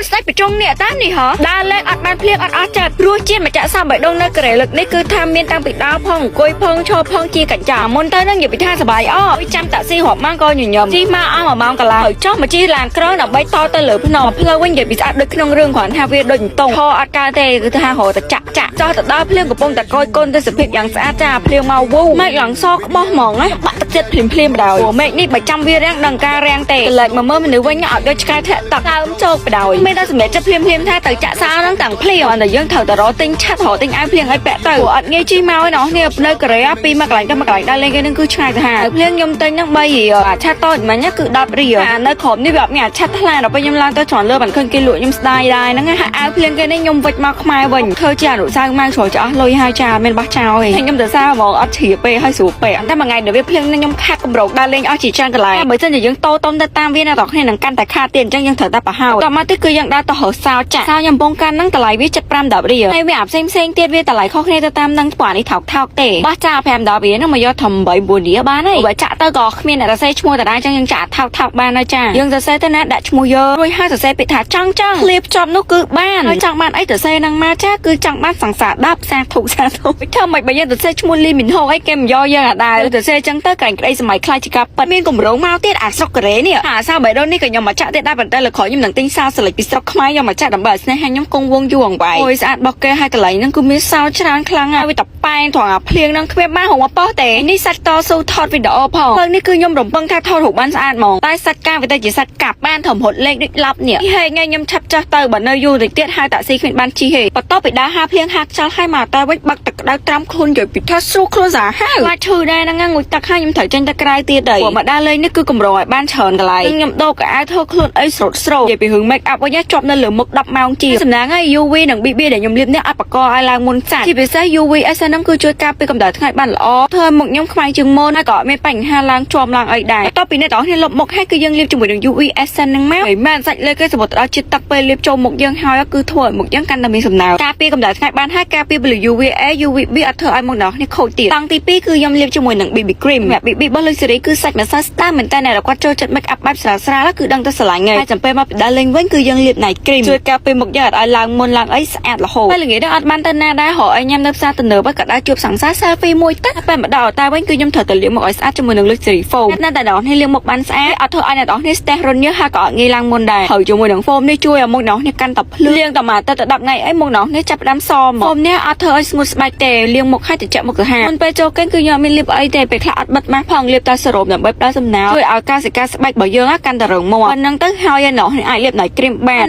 ស្ដេចប្រជុំនេះតានេះហ៎ដើរលេងអត់បានភ្លៀងអត់អស់ចិត្តព្រោះជាតិមកចាក់សាបបៃដងនៅកែលឹកនេះគឺថាមានតាំងពីដើមផងអង្គុយផងឈរផងជាកញ្ចាមុនទៅនឹងនិយាយពីថាសบายអចាំតាក់ស៊ីរាប់ម៉ោងក៏ញញឹមជីមកអស់1ម៉ោងកន្លះចុះមកជីឡានក្រដើម្បីតទៅលើភ្នំផ្លូវវិញនិយាយពីស្អាតដូចក្នុងរឿងគ្រាន់ថាវាដូចតង់ខអត់កើតទេគឺថារហទៅចាក់ចោះទៅដល់ភ្លៀងកំពុងតែកយកូនទៅសភាពយ៉ាងស្អាតចាភ្លៀងមកវូមេឃឡើងសក្បោះហ្មងណាបាក់ទឹកចិត្តភ្លាមបដ ព្រោះមេឃនេះបើចាំវារាំងដល់ការរាំងទេកលែកមកមើលមនុស្សវិញឲ្យដូចឆ្កែធាក់ទឹកដើមជោគបដ មានតែសម្រាប់ចិត្តភ្លាមថាទៅចាក់សាហ្នឹងទាំងភ្លៀងអត់តែយើងត្រូវតែរកទិញឆាត់រកទិញអាវភ្លៀងឲ្យពាក់ទៅព្រោះអត់ងាយជីមកឯណោះនេះនៅកូរ៉េពីមកកន្លែងទៅមកកន្លែងដើរលេងគេនឹងគឺឆ្ងាយទៅហាភ្លៀងខ្ញុំទិញហ្នឹង3រៀលអាឆាត់តូចមិញគឺ10រៀលអានៅក្រុមនេះវាអត់មានអាឆាត់ថ្លាដល់ពេលខ្ញុំឡើងទៅច្រនលើបានឃើញគេលក់ខ្ញុំស្ដាយដែរហ្នឹងហាក់អាវភ្លៀងគេនេះខ្ញុំវិចមកខ្មែរវិញធ្វើជាអនុសាសន៍មកជ្រោយចាស់លុយហើយចាមានបោះចោលឯងខ្ញុំទៅសារហ្មងអត់ជ្រាបពេកហើយស្រួលពេកតែមួយថ្ងៃដល់វាភ្លៀងនឹងខ្ញុំខាត់កម្រោកដើរលេងអស់ជាច្រើនកន្លែងបើមិនយើងតូតុំទៅតាមវាណាដល់គ្នានឹងកាន់តែខាតទៀតអញ្ចឹងយើងត្រូវតែប្រហោតតមកទៀតគឺយើងដើរទៅរកសោចាក់សោខ្ញុំបងកាន់ហ្នឹងតម្លៃវា75 10រៀលហើយវាអាផ្សេងទៀតវាតម្លៃខុសគ្នាទៅតាមនឹងព្រោះនេះថោកទេបោះចា5 10រៀលហ្នឹងមកយកធំ8 4រៀលបានហើយបើចាក់ទៅក៏គ្មានអ្នកសរសេរឈ្មោះតារាអញ្ចឹងយើងចាក់ថោកបានហើយចាយើងសរសេរទៅណាដាក់ឈ្មោះយករួចហើយសរសេរពាក្យថាចង់ឃ្លៀបចប់នោះគឺបានហើយចង់បានអីសរសេរហ្នឹងមកចាគឺចង់បានសង្សារ10សាធុធ្វើមិនបើយើងសរសេរឈ្មោះលីមីនហូអីគេមិនយកយើងអាដែរសរសេរអញ្ចឹងទៅក្រែងក្តីសម័យខ្លាចជាការប៉ិតមានកម្រងមកទៀតអាស្រុកកូរ៉េនេះអាសាបៃដននេះក៏ខ្ញុំមកចាក់ទៀតដែរប៉ុន្តែលើក្រោយខ្ញុំនឹងទិញសោស្លិចពីស្រុកខ្មែរយកមកចាក់ដើម្បីឲ្យស្នេហាខ្ញុំគង់វង្សយូរអង្វែងអូយស្អាតរបស់គេហើយកន្លែងហ្នឹងគឺមានសោច្រើនខ្លាំងហើយវាតប៉ែងត្រង់អាភ្លៀងហ្នឹងគ្មានបានរងប៉ោះទេនេះសាច់តស៊ូថតវីដេអូផងពេលនេះគឺខ្ញុំរំពឹងថាថតរូបបានស្អាតហ្មងតែសាច់ការវាទៅជាសាច់កាប់បានធំរត់លេខដូចឡប់នេះហេថ្ងៃខ្ញុំឆាប់ចាស់ទៅបើនៅយូរតិចទៀតហើយតាក់ស៊ីគ្មានបានជីហេបន្ទាប់ពីដើរហាភ្លៀងហាខ្យល់ហើយមកតែវិញបាក់ទឹកក្តៅត្រាំខ្លួនយកពីថាស្រួលខ្លួនសាហាវខ្លាចឈឺដែរហ្នឹងងុយទឹកហើយខ្ញុំត្រូវចេញទៅក្រៅទៀតដែរព្រោះមកដើរលេងនេះគឺកម្រងឲ្យបានច្រើនកន្លែងខ្ញុំដូរកៅអៅធ្វើខ្លួនអីស្រោតស្រោនិយាយពីរឿង make up វិញជាប់នៅលើមុខ10ម៉ោងជាសំណាងហើយ UV និង BB ដែលខ្ញុំលាបនេះអត់បកឲ្យឡើងមុនសាច់ជាពិសេស UV SN ហ្នឹងគឺជួយការពារកម្ដៅថ្ងៃបានល្អធ្វើមុខខ្ញុំខ្មៅជាងមុនហើយក៏មានបញ្ហាឡើងជាប់ឡើងអីដែរបន្ទាប់ពីអ្នកទាំងអស់គ្នាលុបមុខហើយគឺយើងលាបជាមួយនឹង UV SN ហ្នឹងមកហើយមិនសាច់លើគេសម្បត្តិដល់ជាតិទឹកពេលលាបចូលមុខយើងហើយគឺធ្វើឲ្យមុខយើងកាន់តែមានសំណើមការពារកម្ដៅថ្ងៃបានហើយការពារពី UVA UVB អត់ធ្វើឲ្យមុខអ្នកនេះខូចទៀតតង់ទី2គឺខ្ញុំលាបជាមួយនឹង BB cream BB របស់លុយសេរីគឺសាច់ម្សៅស្ដាមមែនតើអ្នកគាត់ចូលចិត្ត make up បែបស្រាលគឺដឹងទៅស្រឡាញ់ហើយចាំពេលមកពីដើរលេងវិញគឺយើងលាប night cream ជួយការពារមុខយើងអត់ឲ្យឡើងមុនឡើងអីស្អាតរហូតពេលល្ងាចនេះអត់បានទៅណាដែររកឲ្យញ៉ាំនៅផ្សារទំនើបក៏ដើរជួបសង្សារ selfie មួយទៅពេលមកដល់តែវិញគឺខ្ញុំត្រូវទៅលាបមុខឲ្យស្អាតជាមួយនឹងលុយសេរី foam ណាស់តែដល់នេះលាបមុខបានស្អាតអត់ធ្វើឲ្យអ្នកទាំងនេះស្ទះរនញើសហើយក៏អត់ងាយឡើងមុនដែរហើយជាមួយនឹង foam នេះជួយឲ្យមុខអ្នកនេះកាន់តែភ្លឺលាងតែមកទៅ10ថ្ងៃអីមុខអ្នកនេះចាប់ផ្ដើមសម foam នេះអត់ធ្វើឲ្យស្ងួតស្បែកទេលាងមុខឲ្យត្រជាក់មុខទៅហាមុនពេលចូលគេគឺខ្ញុំមានលាបអីទេពេលខ្លះអត់បិទម៉ាស់ផងលាបតែសេរ៉ូមដើម្បីផ្ដល់សំណើជួយឲ្យការសិកាស្បែករបស់យើងកាន់តែរឹងមាំប៉ុណ្ណឹងទៅហើយអ្នកនេះអាចលាប night cream បាន